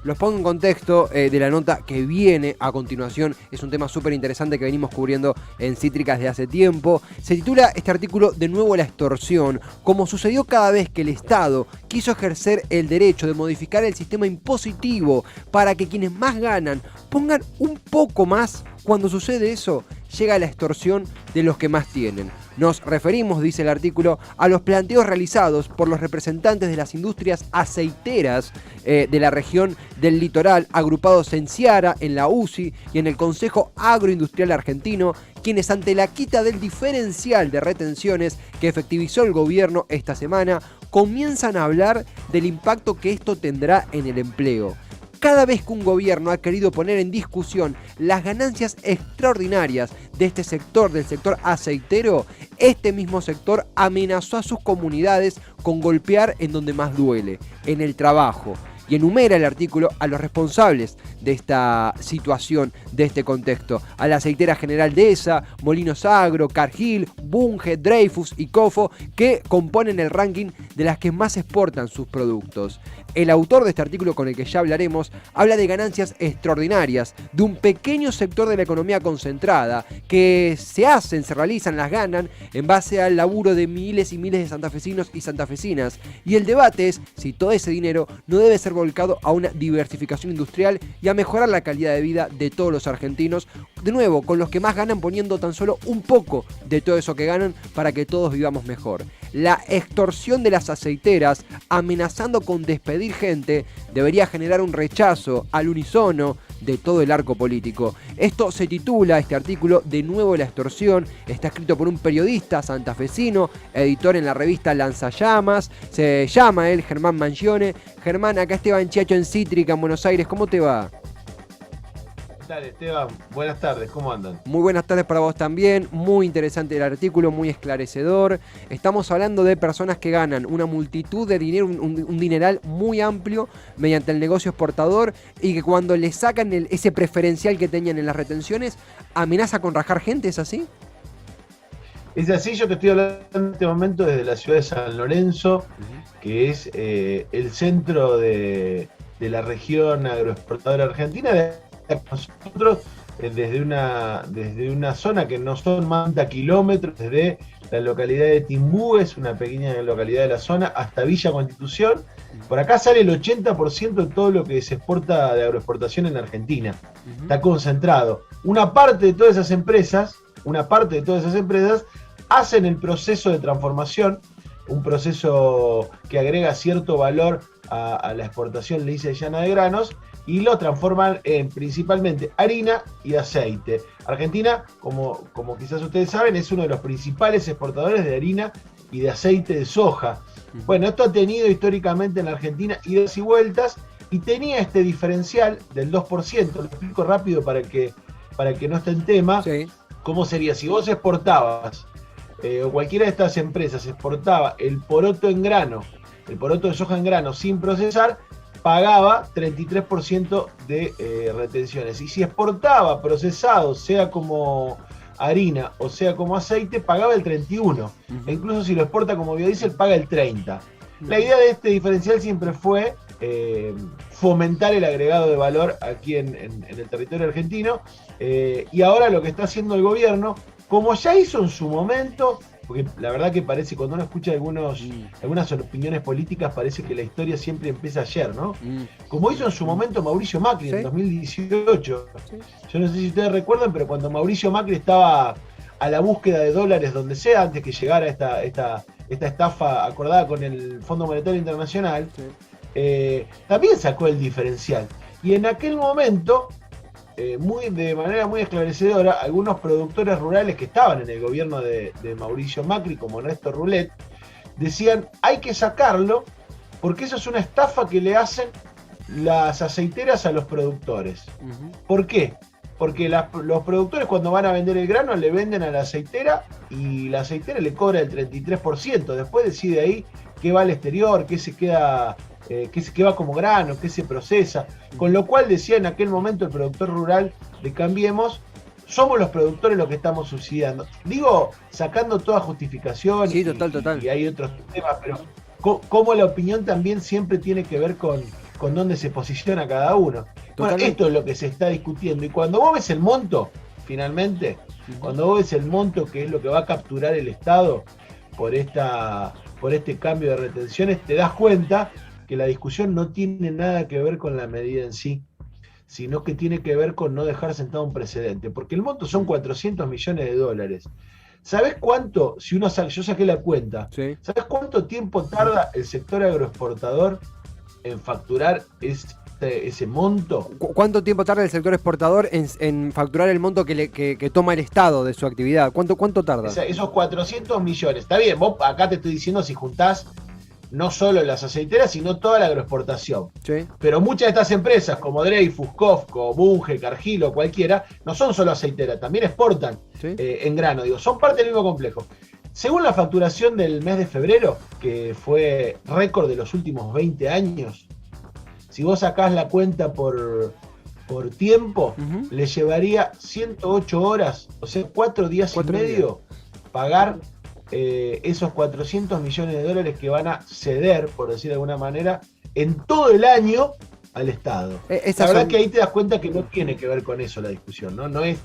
los pongo en contexto de la nota que viene a continuación. Es un tema súper interesante que venimos cubriendo en Cítricas de hace tiempo. Se titula este artículo de nuevo la extorsión, como sucedió cada vez que el Estado quiso ejercer el derecho de modificar el sistema impositivo para que quienes más ganan pongan un poco más. Cuando sucede eso, llega la extorsión de los que más tienen. Nos referimos, dice el artículo, a los planteos realizados por los representantes de las industrias aceiteras de la región del litoral, agrupados en Ciara, en la UCI y en el Consejo Agroindustrial Argentino, quienes ante la quita del diferencial de retenciones que efectivizó el gobierno esta semana, comienzan a hablar del impacto que esto tendrá en el empleo. Cada vez que un gobierno ha querido poner en discusión las ganancias extraordinarias de este sector, del sector aceitero, este mismo sector amenazó a sus comunidades con golpear en donde más duele, en el trabajo. Y enumera el artículo a los responsables de esta situación, de este contexto. A la aceitera General Dehesa, Molinos Agro, Cargill, Bunge, Dreyfus y Cofo, que componen el ranking de las que más exportan sus productos. El autor de este artículo, con el que ya hablaremos, habla de ganancias extraordinarias de un pequeño sector de la economía concentrada que se realizan, las ganan en base al laburo de miles y miles de santafesinos y santafesinas. Y el debate es si todo ese dinero no debe ser volcado a una diversificación industrial y a mejorar la calidad de vida de todos los argentinos, de nuevo, con los que más ganan poniendo tan solo un poco de todo eso que ganan para que todos vivamos mejor. La extorsión de las aceiteras, amenazando con despedir gente, debería generar un rechazo al unísono de todo el arco político. Esto se titula, este artículo, de nuevo la extorsión. Está escrito por un periodista santafesino, editor en la revista Lanzallamas. Se llama él Germán Mangione. Germán, acá Esteban Chiacho en Cítrica, en Buenos Aires. ¿Cómo te va? ¿Qué tal, Esteban? Buenas tardes, ¿cómo andan? Muy buenas tardes para vos también, muy interesante el artículo, muy esclarecedor. Estamos hablando de personas que ganan una multitud de dinero, un dineral muy amplio mediante el negocio exportador y que cuando le sacan ese preferencial que tenían en las retenciones, amenaza con rajar gente, ¿es así? Es así, yo te estoy hablando en este momento desde la ciudad de San Lorenzo, que es el centro de la región agroexportadora argentina. Nosotros desde una zona que no son más de 30 kilómetros, desde la localidad de Timbú, es una pequeña localidad de la zona, hasta Villa Constitución. Por acá sale el 80% de todo lo que se exporta de agroexportación en Argentina. Está concentrado. Una parte de todas esas empresas hacen el proceso de transformación, un proceso que agrega cierto valor a la exportación lisa y llana de granos, y lo transforman en principalmente harina y aceite. Argentina, como quizás ustedes saben, es uno de los principales exportadores de harina y de aceite de soja. Bueno, esto ha tenido históricamente en la Argentina idas y vueltas, y tenía este diferencial del 2%. Lo explico rápido para que no esté en tema. Sí. ¿Cómo sería? Si vos exportabas, o cualquiera de estas empresas exportaba el poroto en grano, el poroto de soja en grano sin procesar, pagaba 33% de retenciones. Y si exportaba procesado, sea como harina o sea como aceite, pagaba el 31%. E incluso si lo exporta como biodiesel, paga el 30%. La idea de este diferencial siempre fue fomentar el agregado de valor aquí en el territorio argentino. Y ahora lo que está haciendo el gobierno, como ya hizo en su momento, porque la verdad que parece, cuando uno escucha algunas opiniones políticas, parece que la historia siempre empieza ayer, ¿no? Como hizo en su momento Mauricio Macri en 2018. Yo no sé si ustedes recuerdan, pero cuando Mauricio Macri estaba a la búsqueda de dólares donde sea, antes que llegara esta estafa acordada con el Fondo Monetario Internacional, también sacó el diferencial. Y en aquel momento, de manera muy esclarecedora, algunos productores rurales que estaban en el gobierno de Mauricio Macri, como Néstor Rulet, decían: hay que sacarlo porque eso es una estafa que le hacen las aceiteras a los productores. ¿Por qué? Porque los productores, cuando van a vender el grano, le venden a la aceitera y la aceitera le cobra el 33%. Después decide ahí qué va al exterior, qué se queda, qué va como grano, qué se procesa. Con lo cual, decía en aquel momento el productor rural de Cambiemos, somos los productores los que estamos subsidiando. Digo, sacando toda justificación. Sí, total. Y hay otros temas, pero cómo la opinión también siempre tiene que ver con con dónde se posiciona cada uno. Bueno, Totalmente. esto es lo que se está discutiendo. Y cuando vos ves el monto, finalmente, cuando vos ves el monto que es lo que va a capturar el Estado por este cambio de retenciones, te das cuenta que la discusión no tiene nada que ver con la medida en sí, sino que tiene que ver con no dejar sentado un precedente. Porque el monto son 400 millones de dólares. ¿Sabés cuánto, yo saqué la cuenta, Sí. ¿sabés cuánto tiempo tarda el sector agroexportador en facturar ese monto? ¿Cuánto tiempo tarda el sector exportador en facturar el monto que toma el Estado de su actividad? ¿Cuánto tarda? Esos 400 millones. Está bien, vos acá te estoy diciendo si juntás no solo las aceiteras, sino toda la agroexportación. Sí. Pero muchas de estas empresas, como Dreyfus, Cofco, Bunge, Cargill, cualquiera, no son solo aceiteras, también exportan en grano. Digo, son parte del mismo complejo. Según la facturación del mes de febrero, que fue récord de los últimos 20 años, si vos sacás la cuenta por tiempo, le llevaría 108 horas, o sea, 4 días y medio, pagar esos 400 millones de dólares que van a ceder, por decir de alguna manera, en todo el año al Estado. La verdad que ahí te das cuenta que no tiene que ver con eso la discusión, ¿no? No es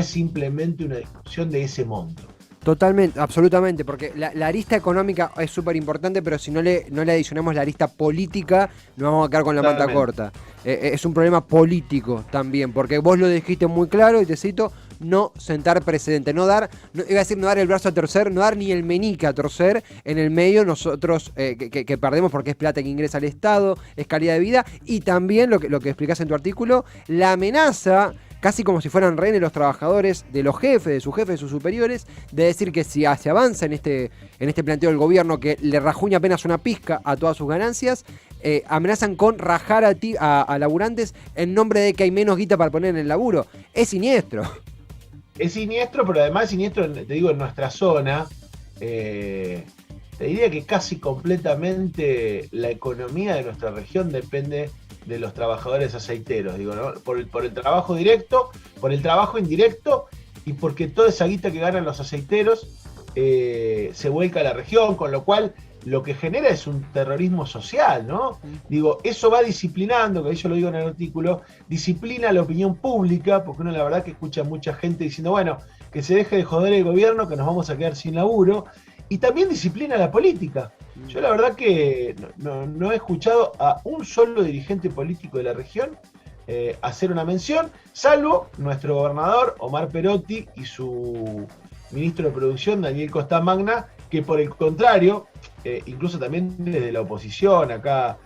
simplemente una discusión de ese monto. Totalmente, absolutamente, porque la arista económica es súper importante, pero si no le adicionamos la arista política, nos vamos a quedar con la manta corta. Es un problema político también, porque vos lo dijiste muy claro, y te cito, no sentar precedente, no dar el brazo a torcer, no dar ni el meñique a torcer en el medio nosotros que perdemos porque es plata que ingresa al Estado, es calidad de vida, y también lo que explicás en tu artículo, la amenaza, casi como si fueran rehenes los trabajadores, de los jefes, de sus superiores, de decir que si se avanza en este planteo del gobierno que le rajuña apenas una pizca a todas sus ganancias, amenazan con rajar a laburantes en nombre de que hay menos guita para poner en el laburo. Es siniestro. Es siniestro, pero además es siniestro, te digo, en nuestra zona, te diría que casi completamente la economía de nuestra región depende de los trabajadores aceiteros, digo, ¿no? Por el trabajo directo, por el trabajo indirecto, y porque toda esa guita que ganan los aceiteros se vuelca a la región, con lo cual lo que genera es un terrorismo social, ¿no? Digo, eso va disciplinando, que yo lo digo en el artículo, disciplina la opinión pública, porque uno la verdad que escucha a mucha gente diciendo, bueno, que se deje de joder el gobierno, que nos vamos a quedar sin laburo, y también disciplina la política. Yo la verdad que no he escuchado a un solo dirigente político de la región hacer una mención, salvo nuestro gobernador Omar Perotti y su ministro de Producción, Daniel Costamagna, que por el contrario, incluso también desde la oposición, acá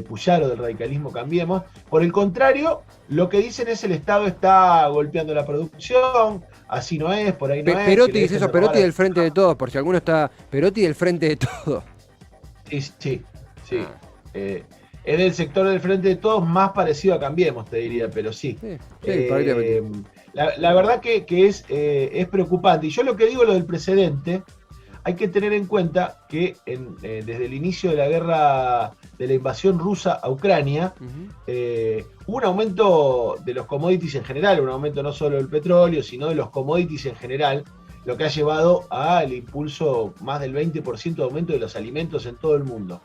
Puyaro del radicalismo Cambiemos, por el contrario, lo que dicen es el Estado está golpeando la producción, así no es, por ahí no es. Perotti dice eso, Perotti del Frente de Todos, por si alguno está, Perotti del Frente de Todos. Sí. Es del sector del Frente de Todos, más parecido a Cambiemos, te diría, pero sí. La verdad que es preocupante. Y yo lo que digo, lo del precedente, hay que tener en cuenta que desde el inicio de la guerra, de la invasión rusa a Ucrania, hubo un aumento de los commodities en general, un aumento no solo del petróleo, sino de los commodities en general, lo que ha llevado al impulso más del 20% de aumento de los alimentos en todo el mundo.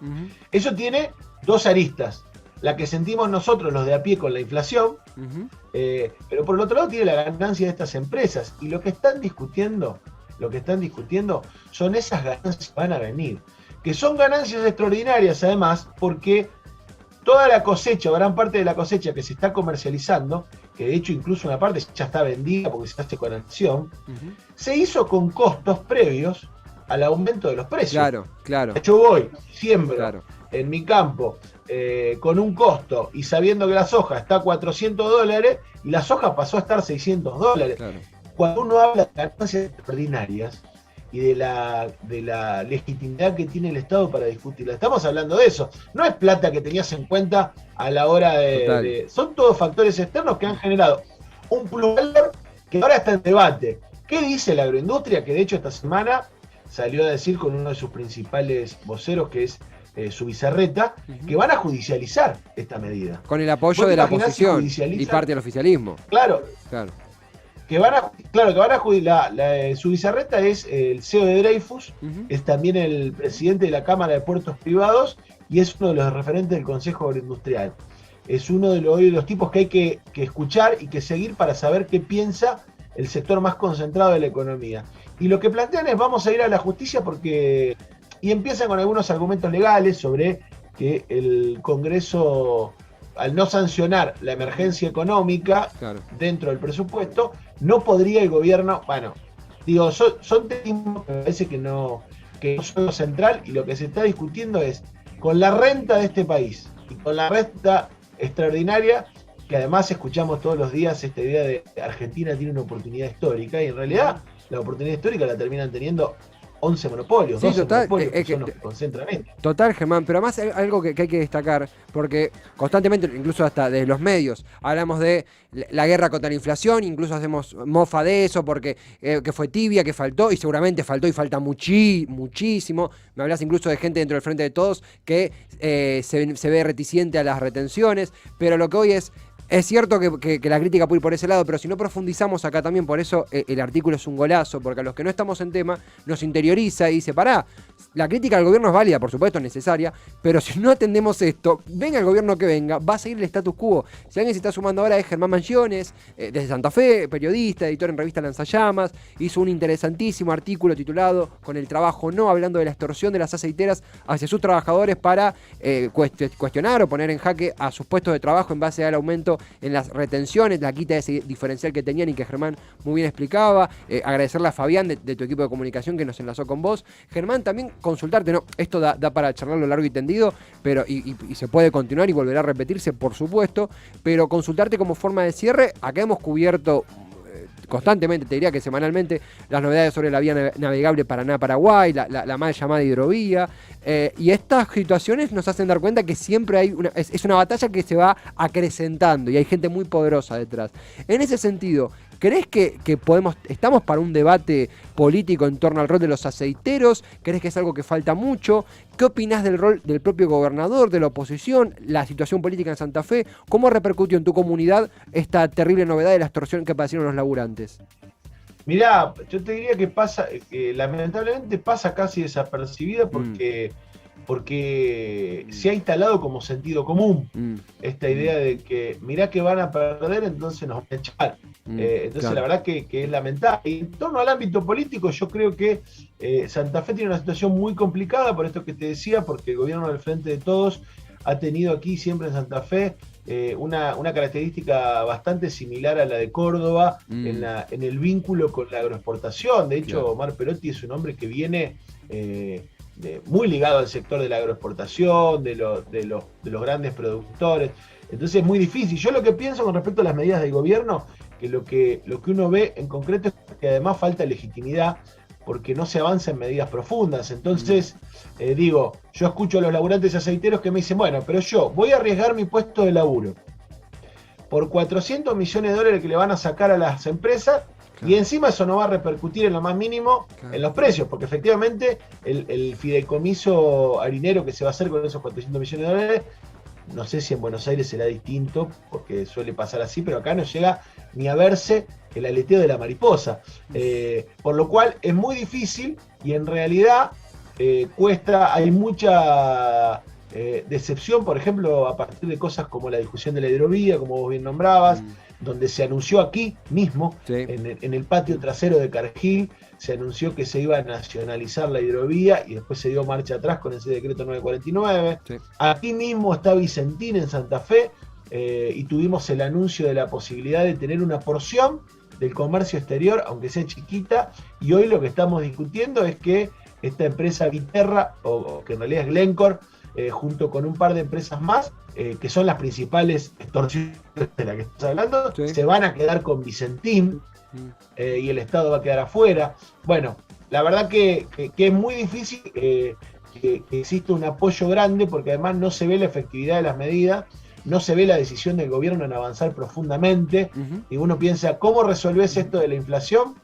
Eso tiene dos aristas. La que sentimos nosotros, los de a pie, con la inflación, pero por el otro lado tiene la ganancia de estas empresas. Y lo que están discutiendo son esas ganancias que van a venir, que son ganancias extraordinarias además, porque toda la cosecha, gran parte de la cosecha que se está comercializando, que de hecho incluso una parte ya está vendida porque se hace con acción, se hizo con costos previos al aumento de los precios. Claro. Yo voy, siembro en mi campo con un costo y sabiendo que la soja está a $400 y la soja pasó a estar $600. Claro. Cuando uno habla de ganancias extraordinarias y de la legitimidad que tiene el Estado para discutirla, estamos hablando de eso. No es plata que tenías en cuenta a la hora son todos factores externos que han generado un plusvalor que ahora está en debate. ¿Qué dice la agroindustria? Que de hecho esta semana salió a decir con uno de sus principales voceros, que es Zubizarreta, que van a judicializar esta medida. Con el apoyo de la oposición y parte del oficialismo. Claro. Que van a judicializar. Zubizarreta es el CEO de Dreyfus, es también el presidente de la Cámara de Puertos Privados y es uno de los referentes del Consejo Agroindustrial. es uno de los tipos que hay que escuchar y que seguir para saber qué piensa el sector más concentrado de la economía. Y lo que plantean es vamos a ir a la justicia porque... Y empiezan con algunos argumentos legales sobre que el Congreso, al no sancionar la emergencia económica dentro del presupuesto, no podría el gobierno... Bueno, digo, son temas que me parece que no son lo central, y lo que se está discutiendo es con la renta de este país y con la renta extraordinaria, que además escuchamos todos los días esta idea de Argentina tiene una oportunidad histórica, y en realidad la oportunidad histórica la terminan teniendo 11 monopolios, sí, 12 total, monopolios que son los que concentran esto. Total, Germán, pero además algo que hay que destacar, porque constantemente, incluso hasta de los medios, hablamos de la guerra contra la inflación, incluso hacemos mofa de eso, porque que fue tibia, que faltó, y seguramente faltó y falta muchísimo. Me hablas incluso de gente dentro del Frente de Todos que se ve reticente a las retenciones, pero lo que hoy es cierto que la crítica puede ir por ese lado, pero si no profundizamos acá también, por eso el artículo es un golazo, porque a los que no estamos en tema nos interioriza y dice, pará, la crítica al gobierno es válida, por supuesto, es necesaria, pero si no atendemos esto, venga el gobierno que venga, va a seguir el status quo. Si alguien se está sumando ahora es Germán Mansiones, desde Santa Fe, periodista, editor en revista Lanzallamas, hizo un interesantísimo artículo titulado Con el trabajo no, hablando de la extorsión de las aceiteras hacia sus trabajadores para cuestionar o poner en jaque a sus puestos de trabajo en base al aumento en las retenciones, la quita de ese diferencial que tenían y que Germán muy bien explicaba. Agradecerle a Fabián de tu equipo de comunicación que nos enlazó con vos. Germán, también consultarte, ¿no? Esto da para charlarlo largo y tendido, pero y se puede continuar y volverá a repetirse, por supuesto, pero consultarte como forma de cierre. Acá hemos cubierto constantemente, te diría que semanalmente, las novedades sobre la vía navegable Paraná-Paraguay, la mal llamada hidrovía, y estas situaciones nos hacen dar cuenta que siempre hay es una batalla que se va acrecentando y hay gente muy poderosa detrás. En ese sentido, ¿crees que estamos para un debate político en torno al rol de los aceiteros? ¿Crees que es algo que falta mucho? ¿Qué opinás del rol del propio gobernador, de la oposición, la situación política en Santa Fe? ¿Cómo repercutió en tu comunidad esta terrible novedad de la extorsión que padecieron los laburantes? Mirá, yo te diría que lamentablemente pasa casi desapercibida porque se ha instalado como sentido común esta idea de que mirá que van a perder, entonces nos van a echar. Entonces claro, la verdad que es lamentable. Y en torno al ámbito político, yo creo que Santa Fe tiene una situación muy complicada, por esto que te decía, porque el gobierno del Frente de Todos ha tenido aquí siempre en Santa Fe una característica bastante similar a la de Córdoba en el vínculo con la agroexportación. De hecho, Omar Perotti es un hombre que viene muy ligado al sector de la agroexportación, de los grandes productores. Entonces es muy difícil. Yo lo que pienso con respecto a las medidas del gobierno, que lo que uno ve en concreto es que además falta legitimidad, porque no se avanza en medidas profundas. Entonces, yo escucho a los laburantes aceiteros que me dicen, bueno, pero yo voy a arriesgar mi puesto de laburo por 400 millones de dólares que le van a sacar a las empresas, y encima eso no va a repercutir en lo más mínimo en los precios, porque efectivamente el fideicomiso harinero que se va a hacer con esos 400 millones de dólares, no sé si en Buenos Aires será distinto, porque suele pasar así, pero acá no llega ni a verse el aleteo de la mariposa. Por lo cual es muy difícil y en realidad hay mucha decepción, por ejemplo, a partir de cosas como la discusión de la hidrovía, como vos bien nombrabas, donde se anunció aquí mismo, en el patio trasero de Cargill, se anunció que se iba a nacionalizar la hidrovía y después se dio marcha atrás con ese decreto 949. Aquí mismo está Vicentín en Santa Fe y tuvimos el anuncio de la posibilidad de tener una porción del comercio exterior, aunque sea chiquita, y hoy lo que estamos discutiendo es que esta empresa Viterra, o que en realidad es Glencore, junto con un par de empresas más, que son las principales extorsiones de las que estamos hablando, se van a quedar con Vicentín y el Estado va a quedar afuera. Bueno, la verdad que es muy difícil que exista un apoyo grande, porque además no se ve la efectividad de las medidas, no se ve la decisión del gobierno en avanzar profundamente, y uno piensa, ¿cómo resolvés esto de la inflación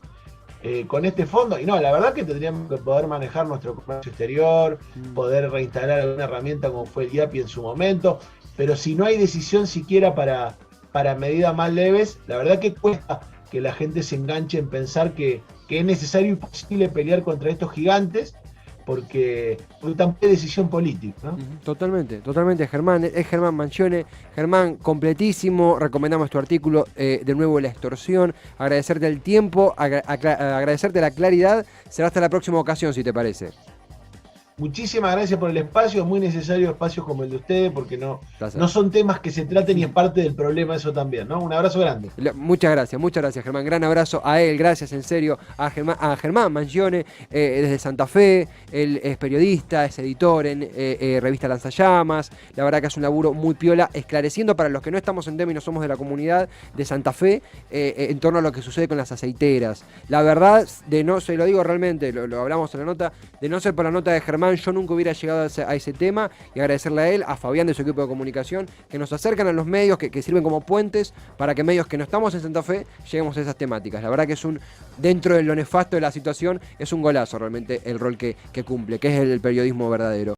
con este fondo? Y no, la verdad que tendríamos que poder manejar nuestro comercio exterior, poder reinstalar alguna herramienta como fue el IAPI en su momento, pero si no hay decisión siquiera para medidas más leves, la verdad que cuesta que la gente se enganche en pensar que es necesario y posible pelear contra estos gigantes, porque también es decisión política, ¿no? Totalmente, Germán. Es Germán Mangione. Germán, completísimo. Recomendamos tu artículo, de nuevo, la extorsión. Agradecerte el tiempo, agradecerte la claridad. Será hasta la próxima ocasión, si te parece. Muchísimas gracias por el espacio, muy necesario espacios como el de ustedes, porque no Gracias. son temas que se traten y es parte del problema eso también, ¿no? Un abrazo grande. Muchas gracias, Germán. Gran abrazo a él, gracias en serio a Germán Mangione, desde Santa Fe. Él es periodista, es editor en revista Lanzallamas. La verdad que es un laburo muy piola, esclareciendo para los que no estamos en tema y no somos de la comunidad de Santa Fe, en torno a lo que sucede con las aceiteras. La verdad, se lo digo realmente, lo hablamos en la nota, de no ser por la nota de Germán, yo nunca hubiera llegado a ese tema, y agradecerle a él, a Fabián de su equipo de comunicación, que nos acercan a los medios, que sirven como puentes para que medios que no estamos en Santa Fe lleguemos a esas temáticas. La verdad que dentro de lo nefasto de la situación, es un golazo realmente el rol que cumple, que es el periodismo verdadero.